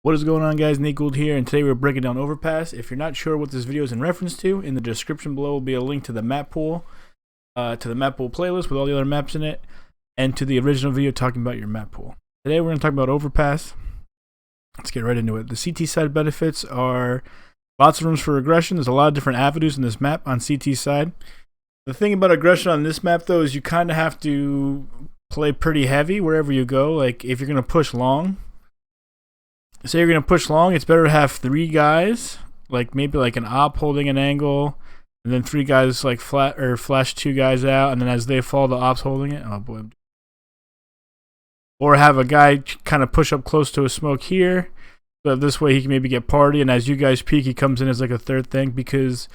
What is going on, guys? Nate Gould here, and today we're breaking down Overpass. If you're not sure what this video is in reference to, in the description below will be a link to the map pool, playlist with all the other maps in it, and to the original video talking about your map pool. Today we're going to talk about Overpass. Let's get right into it. The CT side benefits are lots of rooms for aggression. There's a lot of different avenues in this map on CT side. The thing about aggression on this map, though, is you kind of have to play pretty heavy wherever you go. Like, if you're going to push long, say you're going to push long, it's better to have 3 guys, like maybe like an op holding an angle, and then 3 guys like flash 2 guys out, and then as they fall, the op's holding it. Oh boy. Or have a guy kind of push up close to a smoke here, so this way he can maybe get party, and as you guys peek, he comes in as like a third thing, because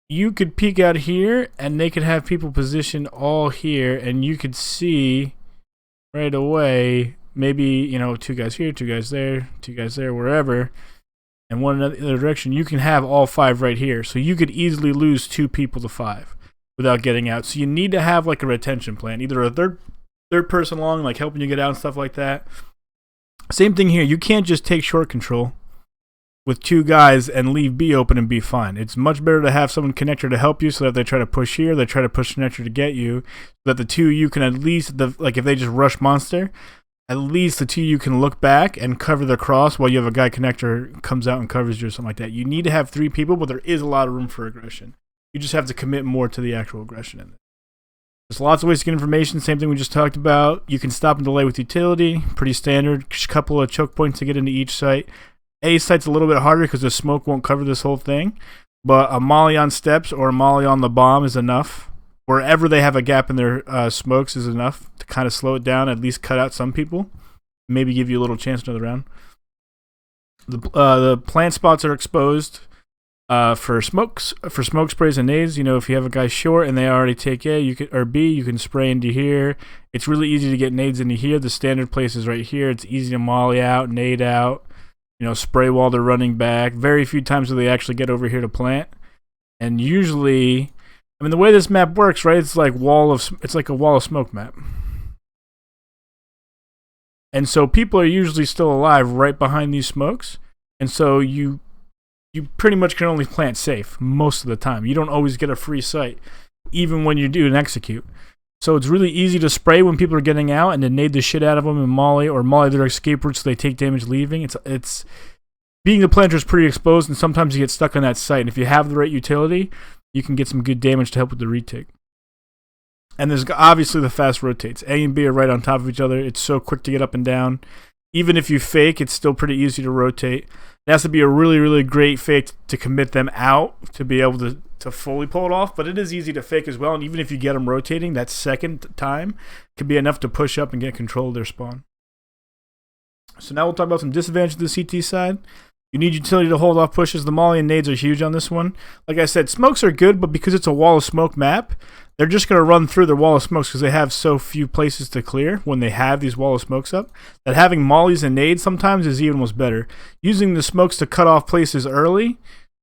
you could peek out here, and they could have people positioned all here, and you could see right away, maybe, you know, 2 guys here, 2 guys there, 2 guys there, wherever, and one in the other direction. You can have all 5 right here. So you could easily lose 2 people to 5 without getting out. So you need to have like a retention plan, either a third person along, like helping you get out and stuff like that. Same thing here. You can't just take short control with 2 guys and leave B open and be fine. It's much better to have someone connector to help you, so that if they try to push here, they try to push connector to get you, so that the 2 you can at least, like if they just rush monster, at least the 2 you can look back and cover the cross while you have a guy connector comes out and covers you or something like that. You need to have 3 people, but there is a lot of room for aggression. You just have to commit more to the actual aggression in it. There's lots of ways to get information. Same thing we just talked about. You can stop and delay with utility. Pretty standard. Just a couple of choke points to get into each site. A site's a little bit harder because the smoke won't cover this whole thing. But a molly on steps or a molly on the bomb is enough. Wherever they have a gap in their smokes is enough to kind of slow it down, at least cut out some people, maybe give you a little chance another round. The plant spots are exposed for smoke sprays and nades. You know, if you have a guy short and they already take A, or B, you can spray into here. It's really easy to get nades into here. The standard place is right here. It's easy to molly out, nade out, you know, spray while they're running back. Very few times do they actually get over here to plant, and usually, I mean, the way this map works, right? It's like a wall of smoke map. And so people are usually still alive right behind these smokes. And so you pretty much can only plant safe most of the time. You don't always get a free site, even when you do an execute. So it's really easy to spray when people are getting out and then nade the shit out of them and molly their escape routes so they take damage leaving. It's being a planter is pretty exposed, and sometimes you get stuck on that site. And if you have the right utility, you can get some good damage to help with the retake. And there's obviously the fast rotates. A and B are right on top of each other. It's so quick to get up and down. Even if you fake, it's still pretty easy to rotate. It has to be a really, really great fake to commit them out to be able to fully pull it off. But it is easy to fake as well. And even if you get them rotating, that second time can be enough to push up and get control of their spawn. So now we'll talk about some disadvantages of the CT side. You need utility to hold off pushes. The molly and nades are huge on this one. Like I said, smokes are good, but because it's a wall of smoke map, they're just going to run through their wall of smokes because they have so few places to clear when they have these wall of smokes up, that having mollies and nades sometimes is even almost better. Using the smokes to cut off places early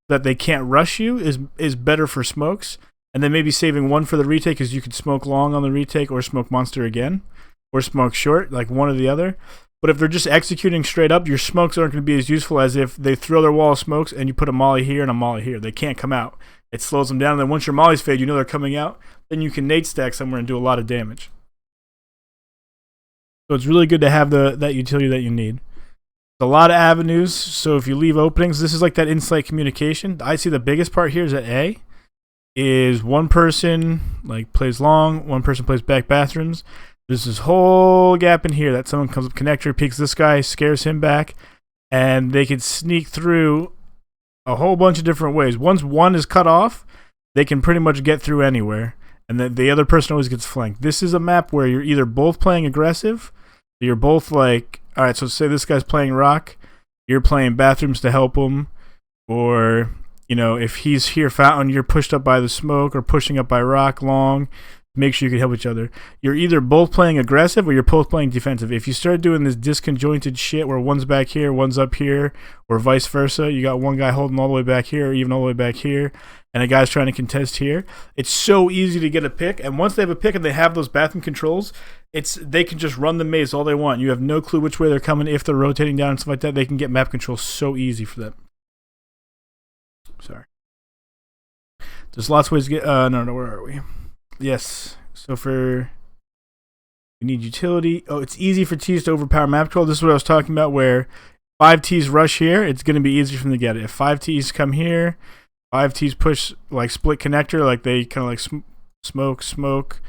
that they can't rush you is better for smokes. And then maybe saving one for the retake, because you could smoke long on the retake or smoke monster again, or smoke short, like one or the other. But if they're just executing straight up, your smokes aren't going to be as useful as if they throw their wall of smokes and you put a molly here and a molly here. They can't come out. It slows them down. And then once your mollies fade, you know they're coming out. Then you can nade stack somewhere and do a lot of damage. So it's really good to have that utility that you need. A lot of avenues. So if you leave openings, this is like that insight communication. I see the biggest part here is at A. Is one person like plays long, one person plays back bathrooms. There's this whole gap in here that someone comes up connector, peeks this guy, scares him back, and they can sneak through a whole bunch of different ways. Once one is cut off, they can pretty much get through anywhere, and the other person always gets flanked. This is a map where you're either both playing aggressive, you're both like, all right, so say this guy's playing rock, you're playing bathrooms to help him, or, you know, if he's here fountain, you're pushed up by the smoke or pushing up by rock long. Make sure you can help each other. You're either both playing aggressive or you're both playing defensive. If you start doing this disconjointed shit where one's back here, one's up here, or vice versa, you got one guy holding all the way back here, or even all the way back here, and a guy's trying to contest here, it's so easy to get a pick. And once they have a pick and they have those bathroom controls, they can just run the maze all they want. You have no clue which way they're coming. If they're rotating down and stuff like that, they can get map control so easy for them. Sorry. There's lots of ways to get... no, where are we? Yes. So we need utility. Oh, it's easy for T's to overpower map control. This is what I was talking about, where 5 T's rush here, it's going to be easy for them to get it. If 5 T's come here, 5 T's push like split connector, like they kind of like smoke,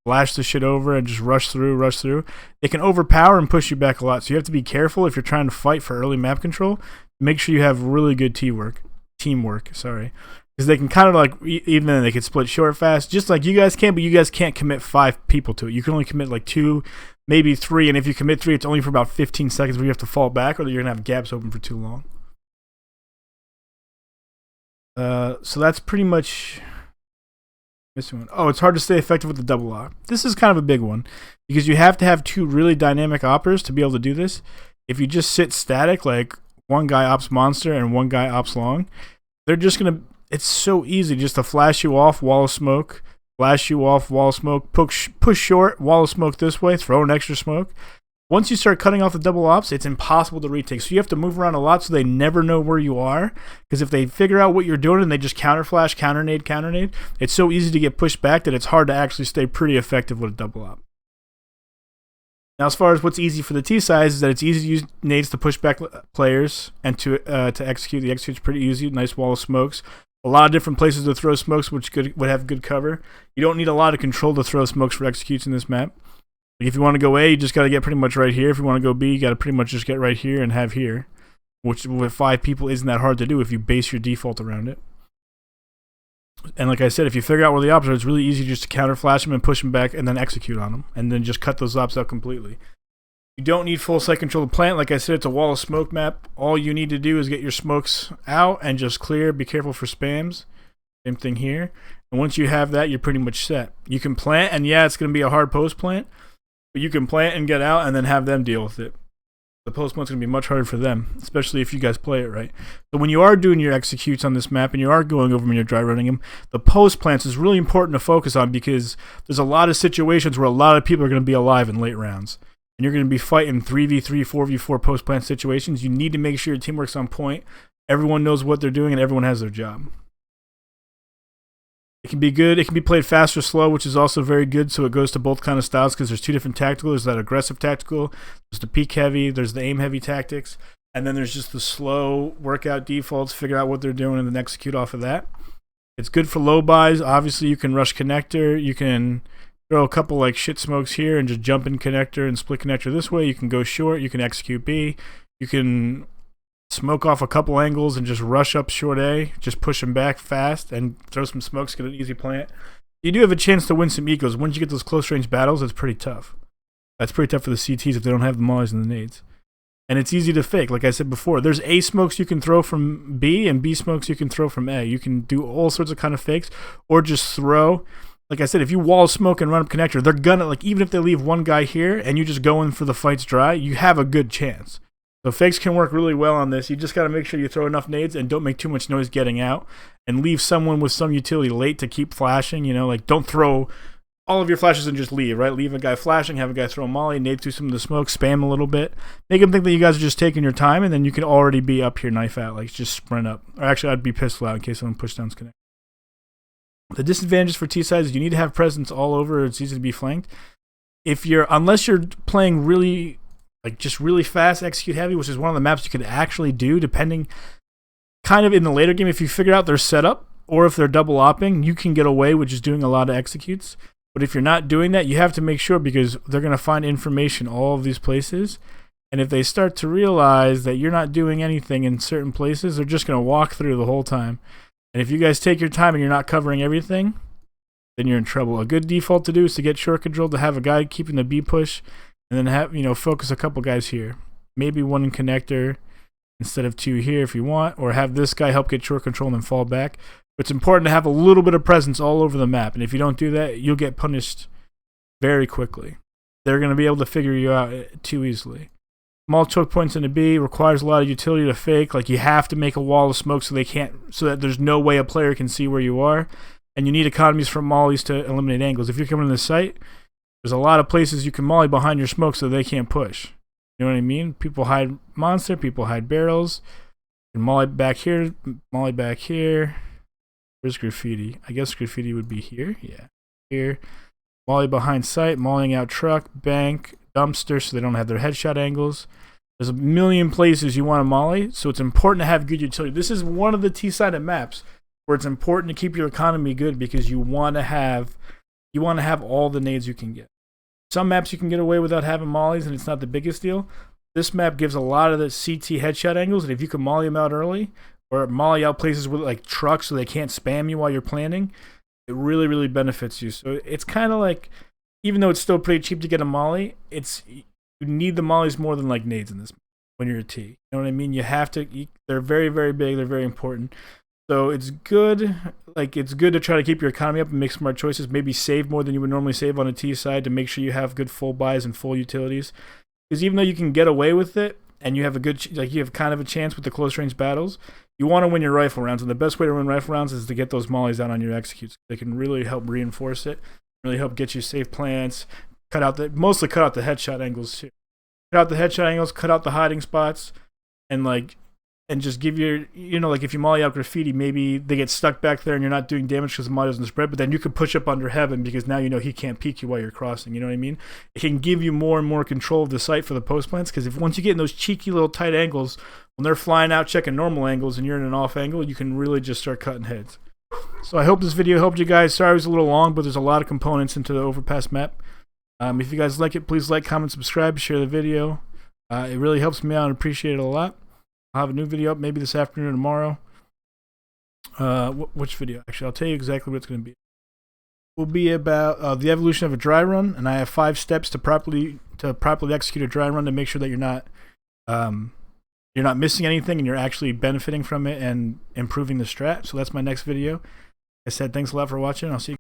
flash the shit over and just rush through. They can overpower and push you back a lot. So you have to be careful if you're trying to fight for early map control. Make sure you have really good teamwork. Because they can kind of like, even then they can split short fast, just like you guys can, but you guys can't commit 5 people to it. You can only commit like 2, maybe 3, and if you commit 3, it's only for about 15 seconds where you have to fall back or you're going to have gaps open for too long. So that's pretty much... Missing one. Oh, it's hard to stay effective with the double op. This is kind of a big one because you have to have 2 really dynamic oppers to be able to do this. If you just sit static, like one guy ops monster and one guy ops long, they're just going to... It's so easy just to flash you off, wall of smoke, flash you off, wall of smoke, push short, wall of smoke this way, throw an extra smoke. Once you start cutting off the double ops, it's impossible to retake. So you have to move around a lot so they never know where you are. Because if they figure out what you're doing and they just counter flash, counter nade, it's so easy to get pushed back that it's hard to actually stay pretty effective with a double op. Now, as far as what's easy for the T size is that it's easy to use nades to push back players and to execute. The execute's pretty easy. Nice wall of smokes. A lot of different places to throw smokes, which would have good cover. You don't need a lot of control to throw smokes for executes in this map. Like if you want to go A, you just got to get pretty much right here. If you want to go B, you got to pretty much just get right here and have here, which with 5 people isn't that hard to do if you base your default around it. And like I said, if you figure out where the ops are, it's really easy just to counter flash them and push them back and then execute on them. And then just cut those ops out completely. You don't need full site control to plant. Like I said, it's a wall of smoke map. All you need to do is get your smokes out and just clear. Be careful for spams. Same thing here. And once you have that, you're pretty much set. You can plant, and yeah, it's going to be a hard post plant. But you can plant and get out and then have them deal with it. The post plant's going to be much harder for them, especially if you guys play it right. So when you are doing your executes on this map and you are going over them and you're dry running them, the post plants is really important to focus on because there's a lot of situations where a lot of people are going to be alive in late rounds. And you're going to be fighting 3v3, 4v4 post-plant situations. You need to make sure your teamwork's on point. Everyone knows what they're doing, and everyone has their job. It can be good. It can be played fast or slow, which is also very good, so it goes to both kind of styles because there's 2 different tactical. There's that aggressive tactical, there's the peek heavy, there's the aim heavy tactics, and then there's just the slow workout defaults, figure out what they're doing, and then execute off of that. It's good for low buys. Obviously, you can rush connector. You can... throw a couple like shit smokes here and just jump in connector and split connector this way. You can go short. You can execute B. You can smoke off a couple angles and just rush up short A. Just push them back fast and throw some smokes. Get an easy plant. You do have a chance to win some ecos. Once you get those close range battles, it's pretty tough. That's pretty tough for the CTs if they don't have the mollies and the nades. And it's easy to fake. Like I said before, there's A smokes you can throw from B and B smokes you can throw from A. You can do all sorts of kind of fakes or just throw. Like I said, if you wall smoke and run up connector, they're gonna, like, even if they leave one guy here and you just go in for the fights dry, you have a good chance. So fakes can work really well on this. You just got to make sure you throw enough nades and don't make too much noise getting out and leave someone with some utility late to keep flashing. You know, like don't throw all of your flashes and just leave, right? Leave a guy flashing, have a guy throw a molly, nade through some of the smoke, spam a little bit. Make them think that you guys are just taking your time, and then you can already be up here knife out, like just sprint up. Or actually, I'd be pistol out in case someone pushdowns connect. The disadvantages for T-sides is you need to have presence all over. It's easy to be flanked. Unless you're playing really, like just really fast, execute heavy, which is one of the maps you could actually do, depending kind of in the later game, if you figure out their setup, or if they're double opping, you can get away with just doing a lot of executes. But if you're not doing that, you have to make sure because they're going to find information all of these places. And if they start to realize that you're not doing anything in certain places, they're just going to walk through the whole time. And if you guys take your time and you're not covering everything, then you're in trouble. A good default to do is to get short control, to have a guy keeping the B push, and then have, focus a couple guys here. Maybe one in connector, instead of 2 here if you want, or have this guy help get short control and then fall back. But it's important to have a little bit of presence all over the map, and if you don't do that, you'll get punished very quickly. They're going to be able to figure you out too easily. Small choke points into B requires a lot of utility to fake. Like, you have to make a wall of smoke so that there's no way a player can see where you are, and you need economies from mollies to eliminate angles. If you're coming to the site, there's a lot of places you can molly behind your smoke so they can't push. You know what I mean? People hide monster, people hide barrels. And molly back here, molly back here. Where's graffiti? I guess graffiti would be here. Yeah, here. Molly behind site, mollying out truck, bank, dumpster, so they don't have their headshot angles. There's a million places you want to molly, so it's important to have good utility. This is one of the T-sided maps where it's important to keep your economy good because you want to have all the nades you can get. Some maps you can get away without having mollies, and it's not the biggest deal. This map gives a lot of the CT headshot angles, and if you can molly them out early, or molly out places with like trucks so they can't spam you while you're planning, it really, really benefits you. So it's kind of like, even though it's still pretty cheap to get a molly, you need the mollies more than like nades in this when you're a T. You know what I mean? You have to. They're very, very big. They're very important. So it's good. Like, it's good to try to keep your economy up and make smart choices. Maybe save more than you would normally save on a T side to make sure you have good full buys and full utilities. Because even though you can get away with it and you have you have kind of a chance with the close range battles, you want to win your rifle rounds, and the best way to win rifle rounds is to get those mollies out on your executes. They can really help reinforce it, really help get you safe plants, mostly cut out the headshot angles too. Cut out the headshot angles, cut out the hiding spots, and just give your, like if you molly out graffiti, maybe they get stuck back there and you're not doing damage because the molly doesn't spread, but then you can push up under heaven because now you know he can't peek you while you're crossing. You know what I mean? It can give you more and more control of the site for the post plants, because once you get in those cheeky little tight angles, when they're flying out checking normal angles and you're in an off angle, you can really just start cutting heads. So I hope this video helped you guys. Sorry it was a little long, but there's a lot of components into the Overpass map. If you guys like it, please like, comment, subscribe, share the video. It really helps me out and appreciate it a lot. I'll have a new video up maybe this afternoon or tomorrow. Which video? Actually, I'll tell you exactly what it's going to be. It will be about the evolution of a dry run, and I have 5 steps to properly execute a dry run to make sure that you're not missing anything and you're actually benefiting from it and improving the strat. So that's my next video. I said thanks a lot for watching. I'll see you.